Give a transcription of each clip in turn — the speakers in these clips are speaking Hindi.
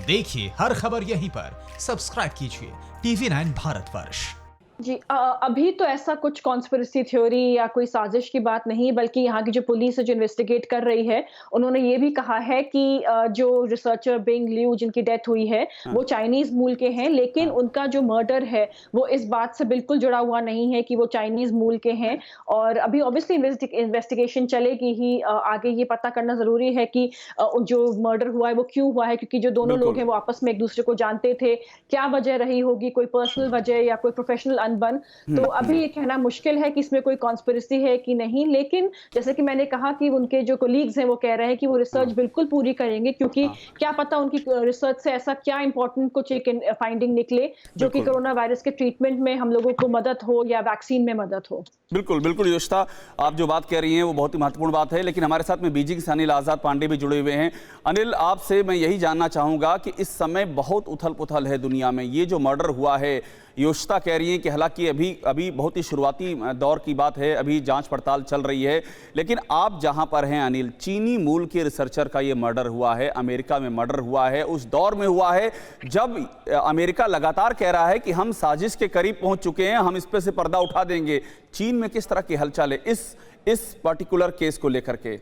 देखिए हर खबर यहीं पर। सब्सक्राइब कीजिए TV9 भारतवर्ष। जी अभी तो ऐसा कुछ कॉन्स्पिरेसी थ्योरी या कोई साजिश की बात नहीं, बल्कि यहाँ की जो पुलिस है जो इन्वेस्टिगेट कर रही है, उन्होंने ये भी कहा है कि जो रिसर्चर बिंग लियू जिनकी डेथ हुई है, वो चाइनीज़ मूल के हैं, लेकिन उनका जो मर्डर है, वो इस बात से बिल्कुल जुड़ा हुआ नहीं है कि वो चाइनीज़ मूल के हैं। और अभी ऑब्वियसली इन्वेस्टिगेशन चलेगी ही, आगे ये पता करना ज़रूरी है कि जो मर्डर हुआ है, वो क्यों हुआ है, क्योंकि जो दोनों लोग हैं, वो आपस में एक-दूसरे को जानते थे। क्या वजह रही होगी, कोई पर्सनल वजह या कोई प्रोफेशनल अनबन, तो अभी ये कहना मुश्किल है कि इसमें कोई कॉन्स्पिरेसी है कि नहीं। लेकिन जैसे कि मैंने कहा कि उनके जो कोलीग्स हैं वो कह रहे हैं कि वो रिसर्च बिल्कुल पूरी करेंगे, क्योंकि क्या पता उनकी रिसर्च से ऐसा क्या इंपॉर्टेंट कुछ एक फाइंडिंग निकले जो कि कोरोना वायरस के ट्रीटमेंट में हम लोगों को मदद हो या वैक्सीन में मदद हो। बिल्कुल बिल्कुल योशिता, आप जो बात कह रही हैं वो बहुत ही महत्वपूर्ण बात है, लेकिन हमारे साथ में बीजिंग से अनिल आजाद पांडे भी जुड़े हुए हैं। अनिल, आपसे मैं यही जानना चाहूंगा कि इस समय बहुत उथल पुथल है दुनिया में। ये जो मर्डर हुआ है, योशिता कह रही है कि हालांकि अभी बहुत ही शुरुआती दौर की बात है, अभी जांच पड़ताल चल रही है, लेकिन आप जहां पर हैं अनिल, चीनी मूल के रिसर्चर का ये मर्डर हुआ है, अमेरिका में मर्डर हुआ है, उस दौर में हुआ है जब अमेरिका लगातार कह रहा है कि हम साजिश के करीब पहुंच चुके हैं, हम इस पे से पर्दा उठा देंगे। चीन में किस तरह की हलचल है इस पर्टिकुलर केस को लेकर के?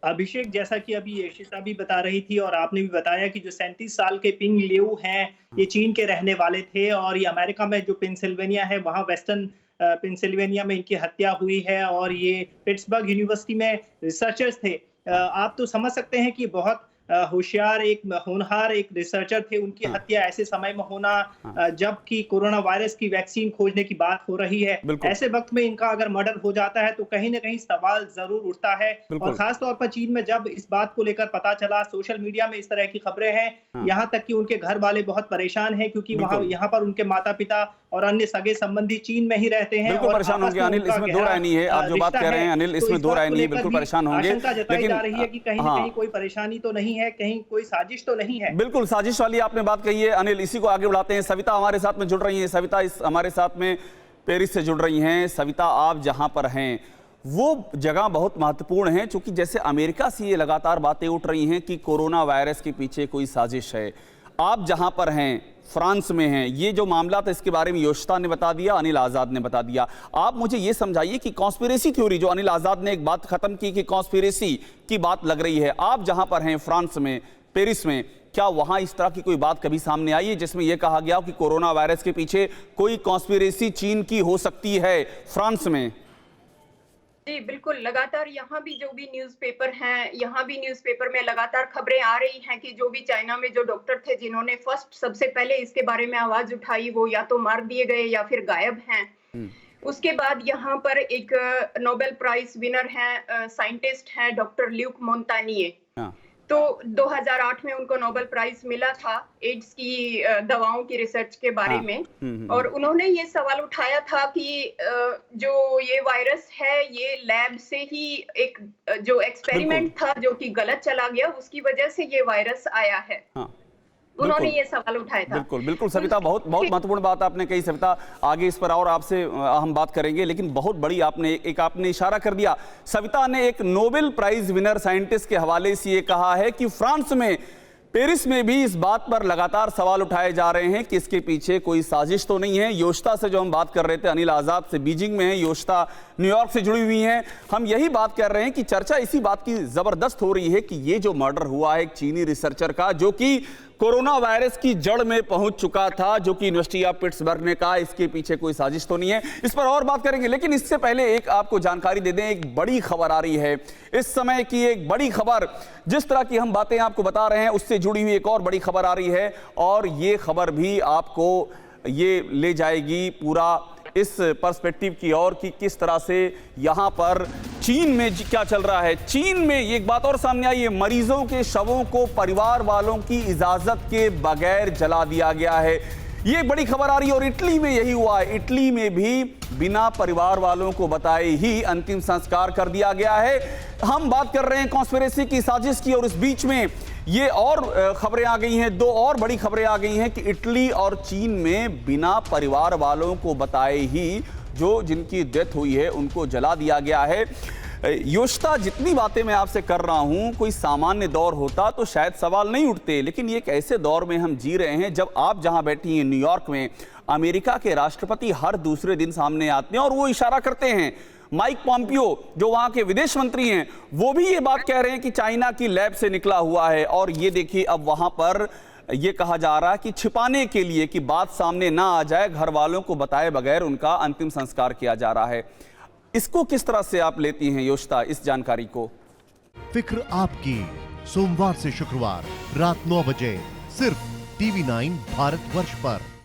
अभिषेक, जैसा कि अभी यशिता भी बता रही थी और आपने भी बताया कि जो 37 साल के पिंग लियू हैं, ये चीन के रहने वाले थे और ये अमेरिका में जो पेंसिल्वेनिया है, वहाँ वेस्टर्न पेंसिल्वेनिया में इनकी हत्या हुई है और ये पिट्सबर्ग यूनिवर्सिटी में रिसर्चर्स थे। आप तो समझ सकते हैं कि बहुत होशियार, एक होनहार एक रिसर्चर थे। उनकी हत्या ऐसे समय में होना जबकि कोरोना वायरस की वैक्सीन खोजने की बात हो रही है, ऐसे वक्त में इनका अगर मर्डर हो जाता है तो कहीं ना कहीं सवाल जरूर उठता है। और खास तौर पर चीन में जब इस बात को लेकर पता चला, सोशल मीडिया में इस तरह की खबरें हैं, यहाँ तक कि उनके घर वाले बहुत परेशान हैं, क्योंकि यहाँ पर उनके माता पिता और अन्य सगे संबंधी चीन में ही रहते हैं। बिल्कुल परेशान होंगे अनिल, इसमें दो राय नहीं है। आप जो बात कह रहे हैं अनिल, इसमें दो राय नहीं है, बिल्कुल परेशान होंगे। आशंका जताई जा रही है कि कहीं ना कहीं कोई परेशानी तो नहीं है, कहीं कोई साजिश तो नहीं है। बिल्कुल साजिश वाली आपने बात कही है अनिल, इसी को आगे बढ़ाते हैं। सविता हमारे साथ में जुड़ रही हैं। सविता हमारे साथ में पेरिस से जुड़ रही हैं। सविता, आप जहां पर हैं वो जगह बहुत महत्वपूर्ण है, क्योंकि जैसे अमेरिका से ये लगातार बातें उठ रही हैं कि कोरोना वायरस के पीछे कोई साजिश है। आप जहां पर हैं फ्रांस में हैं, ये जो मामला था इसके बारे में योशिता ने बता दिया, अनिल आजाद ने बता दिया। आप मुझे ये समझाइए कि कॉन्स्पिरेसी थ्योरी, जो अनिल आजाद ने एक बात खत्म की कि कॉन्स्पिरेसी की बात लग रही है, आप जहां पर हैं फ्रांस में, पेरिस में, क्या वहां इस तरह की कोई बात कभी सामने आई है जिसमें यह कहा गया कि कोरोना वायरस के पीछे कोई कॉन्स्पिरेसी चीन की हो सकती है फ्रांस में? जी बिल्कुल, लगातार यहाँ भी जो भी न्यूज़पेपर हैं, यहाँ भी न्यूज़पेपर में लगातार खबरें आ रही हैं कि जो भी चाइना में जो डॉक्टर थे जिन्होंने सबसे पहले इसके बारे में आवाज उठाई, वो या तो मार दिए गए या फिर गायब हैं। उसके बाद यहाँ पर एक नोबेल प्राइज विनर हैं, साइंटिस्ट हैं, डॉक्टर ल्यूक मोंतानिए। तो 2008 में उनको नोबेल प्राइज मिला था एड्स की दवाओं की रिसर्च के बारे में, और उन्होंने ये सवाल उठाया था कि जो ये वायरस है, ये लैब से ही एक जो एक्सपेरिमेंट था जो कि गलत चला गया, उसकी वजह से ये वायरस आया है। उन्होंने ये सवाल उठाया था। बिल्कुल बिल्कुल सविता, बहुत महत्वपूर्ण बात आपने कही। सविता, आगे इस पर और आपसे हम बात करेंगे, लेकिन बहुत बड़ी आपने इशारा कर दिया। सविता ने एक नोबेल प्राइज विनर साइंटिस्ट के हवाले से ये कहा है कि फ्रांस में, पेरिस में भी इस बात पर लगातार सवाल उठाए जा रहे हैं कि इसके पीछे कोई साजिश तो नहीं है। योशिता से जो हम बात कर रहे थे, अनिल आजाद से बीजिंग में है, योशिता न्यूयॉर्क से जुड़ी हुई हैं। हम यही बात कर रहे हैं कि चर्चा इसी बात की जबरदस्त हो रही है कि ये जो मर्डर हुआ है एक चीनी रिसर्चर का, जो कि कोरोना वायरस की जड़ में पहुंच चुका था, जो कि यूनिवर्सिटी ऑफ पिट्सबर्ग ने कहा इसके पीछे कोई साजिश तो नहीं है। इस पर और बात करेंगे, लेकिन इससे पहले एक आपको जानकारी दे दें। एक बड़ी खबर आ रही है इस समय की, एक बड़ी खबर, जिस तरह की हम बातें आपको बता रहे हैं उससे जुड़ी हुई एक और बड़ी खबर आ रही है, और ये खबर भी आपको ये ले जाएगी पूरा इस पर्सपेक्टिव की ओर कि किस तरह से यहां पर चीन में क्या चल रहा है। चीन में एक बात और सामने आई है, मरीजों के शवों को परिवार वालों की इजाजत के बगैर जला दिया गया है। ये बड़ी खबर आ रही है, और इटली में यही हुआ है। इटली में भी बिना परिवार वालों को बताए ही अंतिम संस्कार कर दिया गया है। हम बात कर रहे हैं कॉन्स्पिरेसी की, साजिश की, और इस बीच में ये और खबरें आ गई हैं, दो और बड़ी खबरें आ गई हैं कि इटली और चीन में बिना परिवार वालों को बताए ही जो जिनकी डेथ हुई है उनको जला दिया गया है। योशिता, जितनी बातें मैं आपसे कर रहा हूं, कोई सामान्य दौर होता तो शायद सवाल नहीं उठते, लेकिन ये एक ऐसे दौर में हम जी रहे हैं जब आप जहां बैठी हैं न्यूयॉर्क में, अमेरिका के राष्ट्रपति हर दूसरे दिन सामने आते हैं और वो इशारा करते हैं। माइक पॉम्पियो जो वहां के विदेश मंत्री हैं, वो भी ये बात कह रहे हैं कि चाइना की लैब से निकला हुआ है। और ये देखिए, अब वहां पर ये कहा जा रहा है कि छिपाने के लिए कि बात सामने ना आ जाए, घर वालों को बताए बगैर उनका अंतिम संस्कार किया जा रहा है। इसको किस तरह से आप लेती हैं योशिता, इस जानकारी को? फिक्र आपकी, सोमवार से शुक्रवार रात 9 बजे सिर्फ TV9 भारतवर्ष पर।